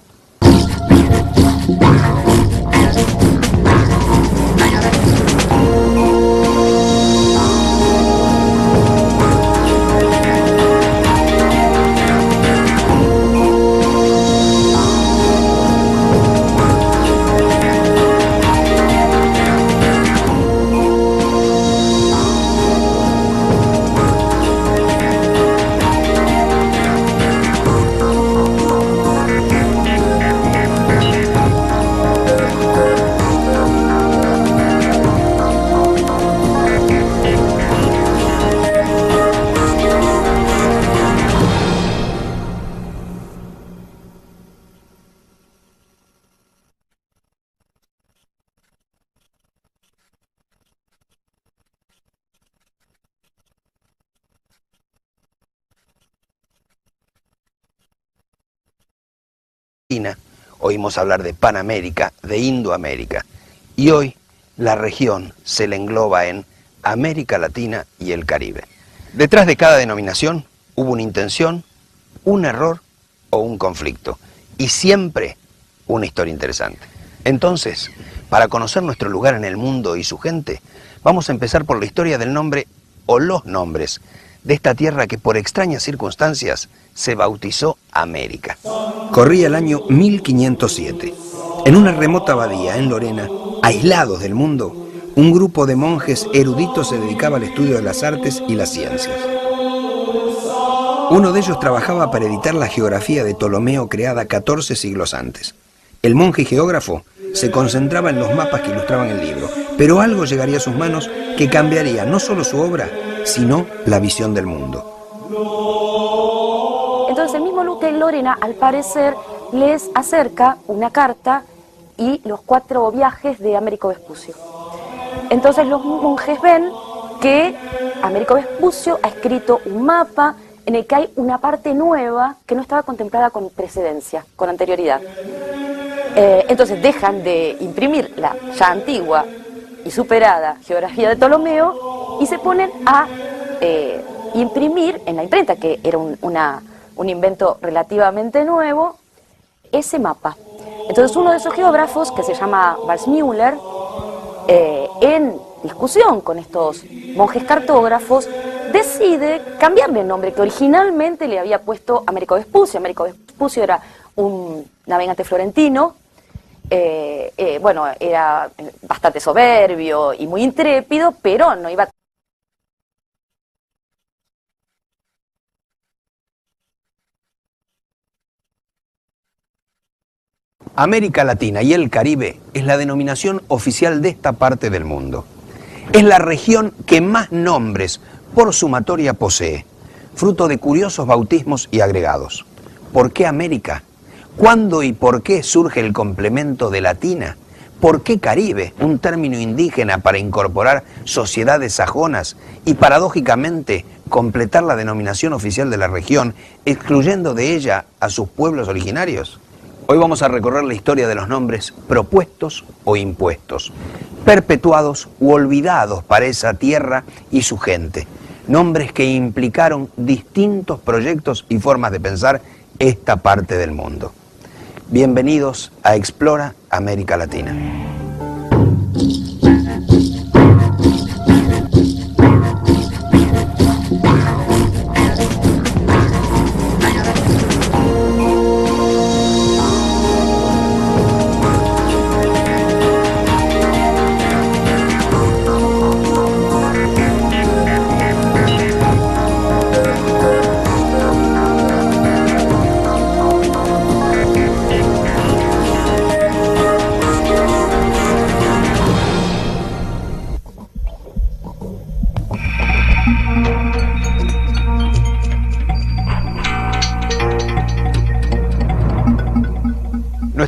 Oímos hablar de Panamérica, de Indoamérica, y hoy la región se le engloba en América Latina y el Caribe. Detrás de cada denominación hubo una intención, un error o un conflicto, y siempre una historia interesante. Entonces, para conocer nuestro lugar en el mundo y su gente, vamos a empezar por la historia del nombre o los nombres de esta tierra que por extrañas circunstancias se bautizó América. Corría el año 1507. En una remota abadía en Lorena, aislados del mundo, un grupo de monjes eruditos se dedicaba al estudio de las artes y las ciencias. Uno de ellos trabajaba para editar la geografía de Ptolomeo creada 14 siglos antes. El monje y geógrafo se concentraba en los mapas que ilustraban el libro, pero algo llegaría a sus manos que cambiaría no solo su obra, sino la visión del mundo. Entonces el mismo Luque en Lorena, al parecer, les acerca una carta y los 4 viajes de Américo Vespucio. Entonces los monjes ven que Américo Vespucio ha escrito un mapa en el que hay una parte nueva que no estaba contemplada con precedencia, con anterioridad. Entonces dejan de imprimir la ya antigua y superada geografía de Ptolomeo y se ponen a imprimir en la imprenta, que era un invento relativamente nuevo, ese mapa. Entonces uno de esos geógrafos, que se llama Walsmüller, en discusión con estos monjes cartógrafos, decide cambiarle el nombre que originalmente le había puesto Américo Vespucio. Américo Vespucio era un navegante florentino, bueno, era bastante soberbio y muy intrépido, pero no iba a... América Latina y el Caribe es la denominación oficial de esta parte del mundo. Es la región que más nombres por sumatoria posee, fruto de curiosos bautismos y agregados. ¿Por qué América? ¿Cuándo y por qué surge el complemento de Latina? ¿Por qué Caribe, un término indígena para incorporar sociedades sajonas y paradójicamente completar la denominación oficial de la región, excluyendo de ella a sus pueblos originarios? Hoy vamos a recorrer la historia de los nombres propuestos o impuestos, perpetuados u olvidados para esa tierra y su gente. Nombres que implicaron distintos proyectos y formas de pensar esta parte del mundo. Bienvenidos a Explora América Latina.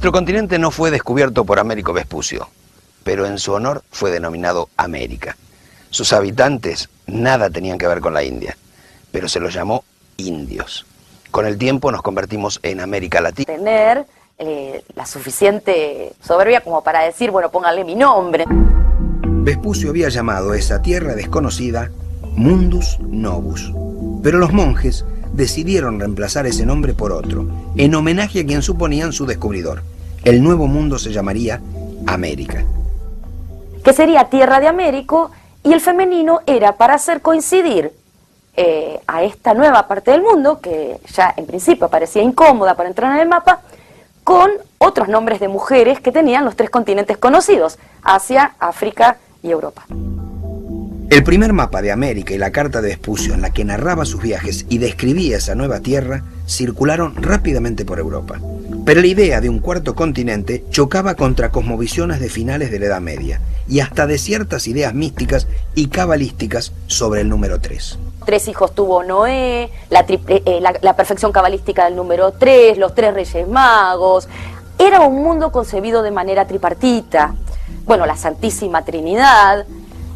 Nuestro continente no fue descubierto por Américo Vespucio, pero en su honor fue denominado América. Sus habitantes nada tenían que ver con la India, pero se los llamó indios. Con el tiempo nos convertimos en América Latina. Tener la suficiente soberbia como para decir, bueno, póngale mi nombre. Vespucio había llamado a esa tierra desconocida Mundus Novus, pero los monjes decidieron reemplazar ese nombre por otro, en homenaje a quien suponían su descubridor. El nuevo mundo se llamaría América. Que sería tierra de Américo, y el femenino era para hacer coincidir a esta nueva parte del mundo, que ya en principio parecía incómoda para entrar en el mapa, con otros nombres de mujeres que tenían los 3 continentes conocidos: Asia, África y Europa. El primer mapa de América y la carta de Vespucio, en la que narraba sus viajes y describía esa nueva tierra, circularon rápidamente por Europa. Pero la idea de un cuarto continente chocaba contra cosmovisiones de finales de la Edad Media y hasta de ciertas ideas místicas y cabalísticas sobre el número 3. 3 hijos tuvo Noé, la perfección cabalística del número 3, los 3 reyes magos. Era un mundo concebido de manera tripartita. Bueno, la Santísima Trinidad.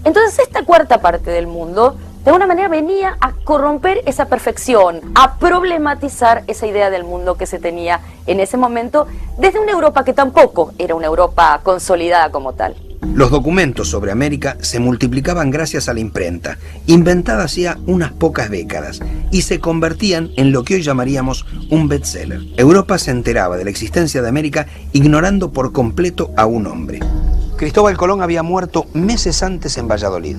Entonces esta cuarta parte del mundo, de alguna manera, venía a corromper esa perfección, a problematizar esa idea del mundo que se tenía en ese momento, desde una Europa que tampoco era una Europa consolidada como tal. Los documentos sobre América se multiplicaban gracias a la imprenta, inventada hacía unas pocas décadas, y se convertían en lo que hoy llamaríamos un bestseller. Europa se enteraba de la existencia de América ignorando por completo a un hombre. Cristóbal Colón había muerto meses antes en Valladolid,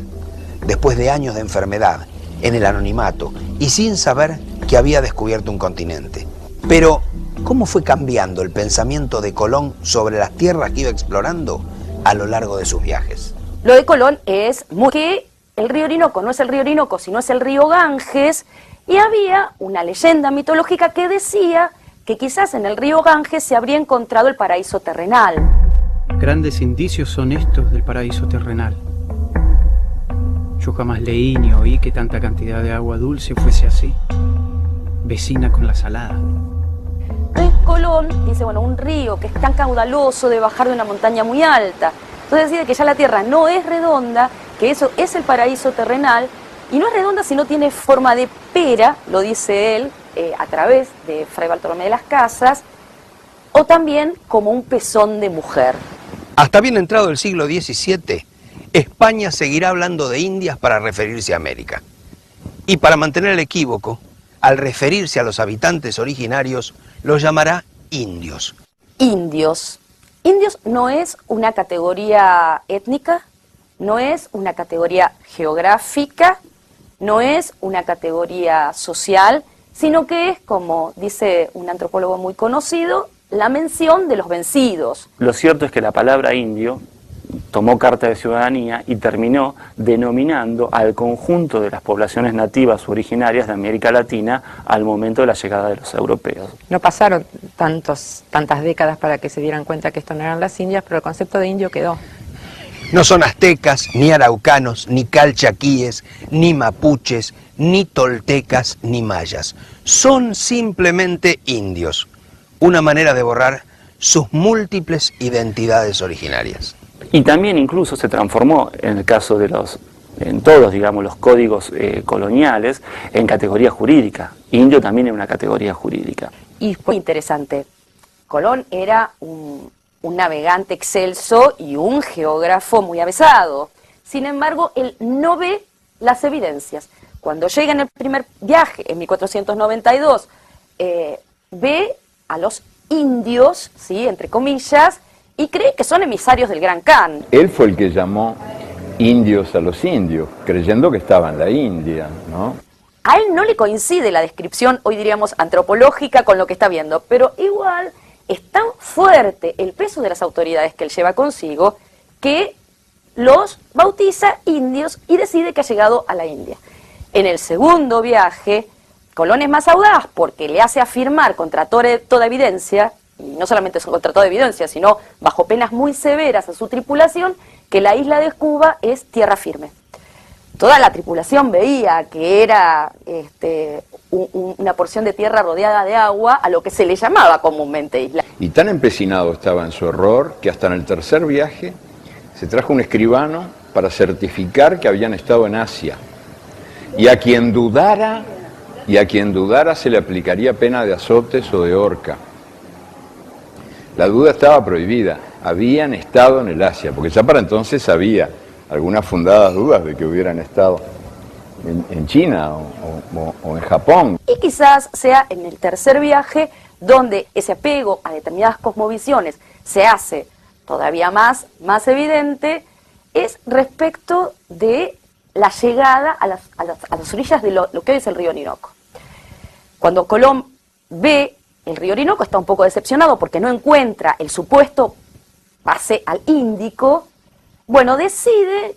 después de años de enfermedad, en el anonimato y sin saber que había descubierto un continente. Pero, ¿cómo fue cambiando el pensamiento de Colón sobre las tierras que iba explorando a lo largo de sus viajes? Lo de Colón es que el río Orinoco no es el río Orinoco, sino es el río Ganges, y había una leyenda mitológica que decía que quizás en el río Ganges se habría encontrado el paraíso terrenal. Grandes indicios son estos del paraíso terrenal. Yo jamás leí ni oí que tanta cantidad de agua dulce fuese así, vecina con la salada. Entonces Colón dice, bueno, un río que es tan caudaloso de bajar de una montaña muy alta. Entonces decide que ya la Tierra no es redonda, que eso es el paraíso terrenal, y no es redonda si no tiene forma de pera, lo dice él, a través de Fray Bartolomé de las Casas, o también como un pezón de mujer. Hasta bien entrado el siglo XVII, España seguirá hablando de Indias para referirse a América. Y para mantener el equívoco, al referirse a los habitantes originarios, los llamará indios. Indios. Indios no es una categoría étnica, no es una categoría geográfica, no es una categoría social, sino que es, como dice un antropólogo muy conocido, la mención de los vencidos. Lo cierto es que la palabra indio tomó carta de ciudadanía y terminó denominando al conjunto de las poblaciones nativas originarias de América Latina al momento de la llegada de los europeos. No pasaron tantas décadas para que se dieran cuenta que esto no eran las indias, pero el concepto de indio quedó. No son aztecas, ni araucanos, ni calchaquíes, ni mapuches, ni toltecas, ni mayas. Son simplemente indios. Una manera de borrar sus múltiples identidades originarias. Y también incluso se transformó, en el caso de en todos, digamos, los códigos coloniales, en categoría jurídica. Indio también es una categoría jurídica. Y fue interesante. Colón era un navegante excelso y un geógrafo muy avesado. Sin embargo, él no ve las evidencias. Cuando llega en el primer viaje, en 1492, ve a los indios, ¿sí?, entre comillas, y cree que son emisarios del Gran Khan. Él fue el que llamó indios a los indios, creyendo que estaba en la India, ¿no? A él no le coincide la descripción, hoy diríamos antropológica, con lo que está viendo, pero igual es tan fuerte el peso de las autoridades que él lleva consigo que los bautiza indios y decide que ha llegado a la India. En el segundo viaje, Colón es más audaz porque le hace afirmar contra toda evidencia, y no solamente contra toda evidencia, sino bajo penas muy severas a su tripulación, que la isla de Cuba es tierra firme. toda la tripulación veía que era una porción de tierra rodeada de agua, a lo que se le llamaba comúnmente isla. Y tan empecinado estaba en su error que hasta en el tercer viaje se trajo un escribano para certificar que habían estado en Asia. Y a quien dudara se le aplicaría pena de azotes o de horca. La duda estaba prohibida, habían estado en el Asia, porque ya para entonces había algunas fundadas dudas de que hubieran estado en China o en Japón. Y quizás sea en el tercer viaje donde ese apego a determinadas cosmovisiones se hace todavía más evidente, es respecto de la llegada a las orillas de lo que hoy es el río Orinoco. Cuando Colón ve el río Orinoco está un poco decepcionado porque no encuentra el supuesto pase al Índico. Bueno, decide